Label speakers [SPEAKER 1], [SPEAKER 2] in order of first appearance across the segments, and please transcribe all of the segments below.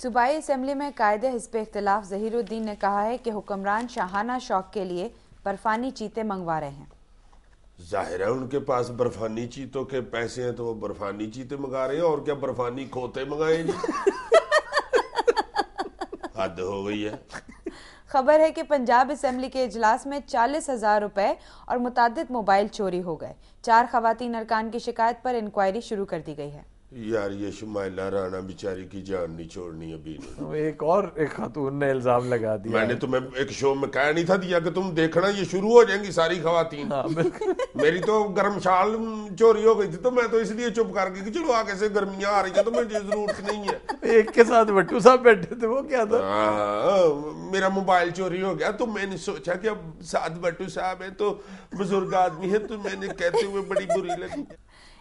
[SPEAKER 1] صوبائی اسمبلی میں قائد حزب اختلاف ظہیر الدین نے کہا ہے کہ حکمران شاہانہ شوق کے لیے برفانی چیتے منگوا رہے ہیں۔
[SPEAKER 2] ظاہر ہے ان کے پاس برفانی چیتوں کے پیسے ہیں تو وہ برفانی چیتے منگا رہے ہیں، اور کیا برفانی کھوتے منگائیں جی۔ حد ہو گئی ہے۔
[SPEAKER 1] خبر ہے کہ پنجاب اسمبلی کے اجلاس میں 40,000 روپے اور متعدد موبائل چوری ہو گئے۔ 4 خواتین ارکان کی شکایت پر انکوائری شروع کر دی گئی ہے۔
[SPEAKER 2] یار یہ شمائلہ رانا بیچاری کی جان نہیں چھوڑنی ابھی نہیں۔
[SPEAKER 3] ایک خاتون نے الزام لگا دیا،
[SPEAKER 2] میں نے تمہیں ایک شو میں کہا نہیں تھا دیا کہ تم دیکھنا یہ شروع ہو جائیں گی ساری خواتین۔ میری تو گرم شال چوری ہو گئی تھی تو میں تو اس لیے چپ کر گئی کہ چلو آگے سے گرمیاں آ رہی ہیں تو مجھے ضرورت نہیں ہے۔
[SPEAKER 3] ایک کے ساتھ بٹو صاحب بیٹھے تھے، وہ کیا تھا؟
[SPEAKER 2] میرا موبائل چوری ہو گیا تو میں نے سوچا کہ اب ساتھ بٹو صاحب ہیں تو بزرگ آدمی ہیں، تو میں نے کہتے ہوئے بڑی بری لگی۔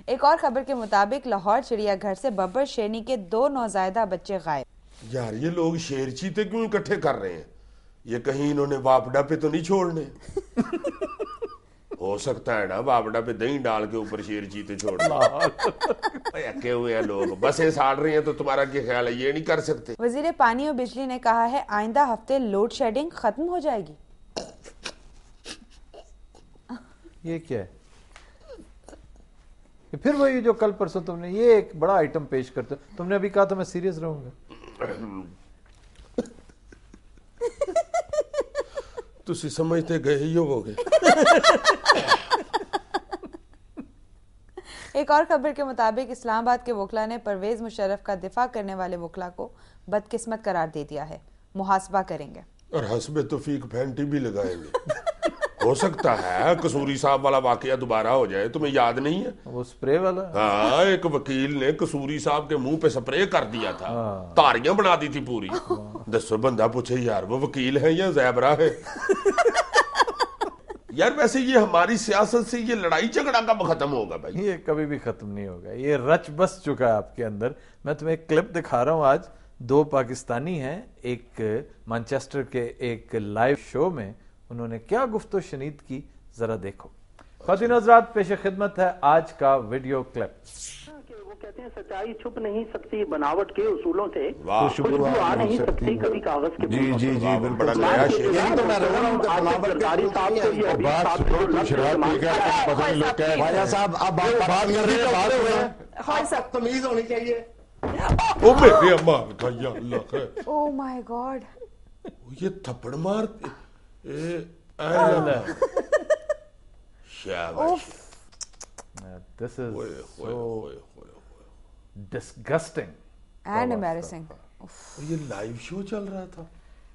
[SPEAKER 1] ایک اور خبر کے مطابق لاہور چڑیا گھر سے ببر شیرنی کے 2 نوزائیدہ بچے غائب۔
[SPEAKER 2] یار یہ لوگ شیر چیتے کیوں اکٹھے کر رہے ہیں؟ یہ کہیں انہوں نے واپڈا پہ تو نہیں چھوڑنے؟ ہو سکتا ہے نا واپڈا پہ دہی ڈال کے اوپر شیر چیتے چھوڑنے اکے ہوئے ہیں لوگ، بسیں ساڑ رہی ہیں تو تمہارا کیا خیال ہے یہ نہیں کر سکتے؟
[SPEAKER 1] وزیر پانی اور بجلی نے کہا ہے آئندہ ہفتے لوڈ شیڈنگ ختم ہو جائے گی۔
[SPEAKER 3] یہ کیا ہے؟ پھر وہی جو کل پرسوں تم نے یہ ایک بڑا آئٹم پیش کرتے، تم نے ابھی کہا تھا میں سیریس رہوں گا۔
[SPEAKER 2] تسی سمجھتے گئے ہی ہو گئے۔
[SPEAKER 1] ایک اور خبر کے مطابق اسلام آباد کے وکلاء نے پرویز مشرف کا دفاع کرنے والے وکلاء کو بدقسمت قرار دے دیا ہے، محاسبہ کریں گے
[SPEAKER 2] اور حسب توفیق پینٹی بھی لگائیں گے۔ ہو سکتا ہے قصوری صاحب والا واقعہ دوبارہ ہو جائے، تمہیں یاد نہیں ہے
[SPEAKER 3] وہ سپرے والا؟
[SPEAKER 2] ہاں، ایک وکیل نے قصوری صاحب کے منہ پہ سپرے کر دیا تھا، تاریاں بنا دی تھی پوری۔ دسو بندہ پوچھے یار وہ وکیل ہے یا زیبرا ہے؟ یار ویسے یہ ہماری سیاست سے یہ لڑائی جھگڑا کب ختم ہوگا بھائی؟
[SPEAKER 3] یہ کبھی بھی ختم نہیں ہوگا، یہ رچ بس چکا ہے آپ کے اندر۔ میں تمہیں ایک کلپ دکھا رہا ہوں آج، 2 پاکستانی ہیں، ایک مانچسٹر کے ایک لائیو شو میں انہوں نے کیا گفت و شنید کی، ذرا دیکھو۔ خواتین حضرات پیش خدمت ہے آج کا ویڈیو کلپ۔
[SPEAKER 4] وہ کہتے ہیں سچائی چھپ نہیں سکتی بناوٹ کے اصولوں سے،
[SPEAKER 2] خوشبو
[SPEAKER 4] آ نہیں سکتی کبھی کاغذ کے
[SPEAKER 5] جی جی جی
[SPEAKER 2] بڑا نیا شعر۔
[SPEAKER 5] یہی تو میں رہا ہوں کہ بناوٹ کے خواجہ صاحب آپ بات کر رہے ہیں، تمیز ہونی چاہیے۔
[SPEAKER 2] او میرے اماں کا یا اللہ خیر،
[SPEAKER 1] او مائی گاڈ،
[SPEAKER 2] یہ تھپڑ مارتے اللہ شاباش۔
[SPEAKER 3] This is so disgusting
[SPEAKER 1] and embarrassing.
[SPEAKER 2] یہ لائیو شو چل رہا تھا،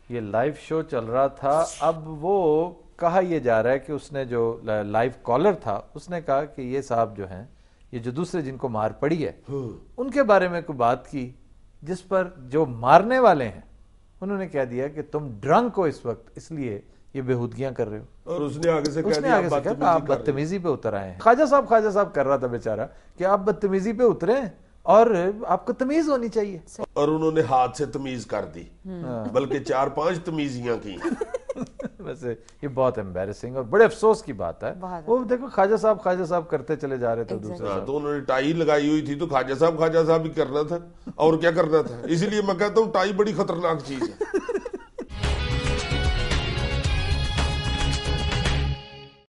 [SPEAKER 3] یہ لائیو شو چل رہا تھا۔ اب وہ کہا یہ جا رہا ہے کہ اس نے جو لائیو کالر تھا اس نے کہا کہ یہ صاحب جو ہیں، یہ جو دوسرے جن کو مار پڑی ہے ان کے بارے میں کوئی بات کی، جس پر جو مارنے والے ہیں انہوں نے کہہ دیا کہ تم ڈرنک ہو اس وقت، اس لیے یہ بےہودگیاں کر رہے ہو۔
[SPEAKER 2] اور اس نے آگے سے کہا
[SPEAKER 3] کہ آپ بدتمیزی پہ اتر آئے ہیں۔ خواجہ صاحب کر رہا تھا بیچارہ کہ آپ بدتمیزی پہ اترے ہیں اور آپ کو تمیز ہونی چاہیے،
[SPEAKER 2] اور انہوں نے ہاتھ سے تمیز کر دی، بلکہ 4-5 تمیزیاں کی۔
[SPEAKER 3] ویسے یہ بہت ایمبیرسنگ اور بڑے افسوس کی بات ہے۔ وہ دیکھو خواجہ صاحب کرتے چلے جا رہے تھے دوسرے،
[SPEAKER 2] تو انہوں نے ٹائی لگائی ہوئی تھی تو خواجہ صاحب ہی کرنا تھا، اور کیا کرنا تھا؟ اسی لیے میں کہتا ہوں ٹائی بڑی خطرناک چیز ہے۔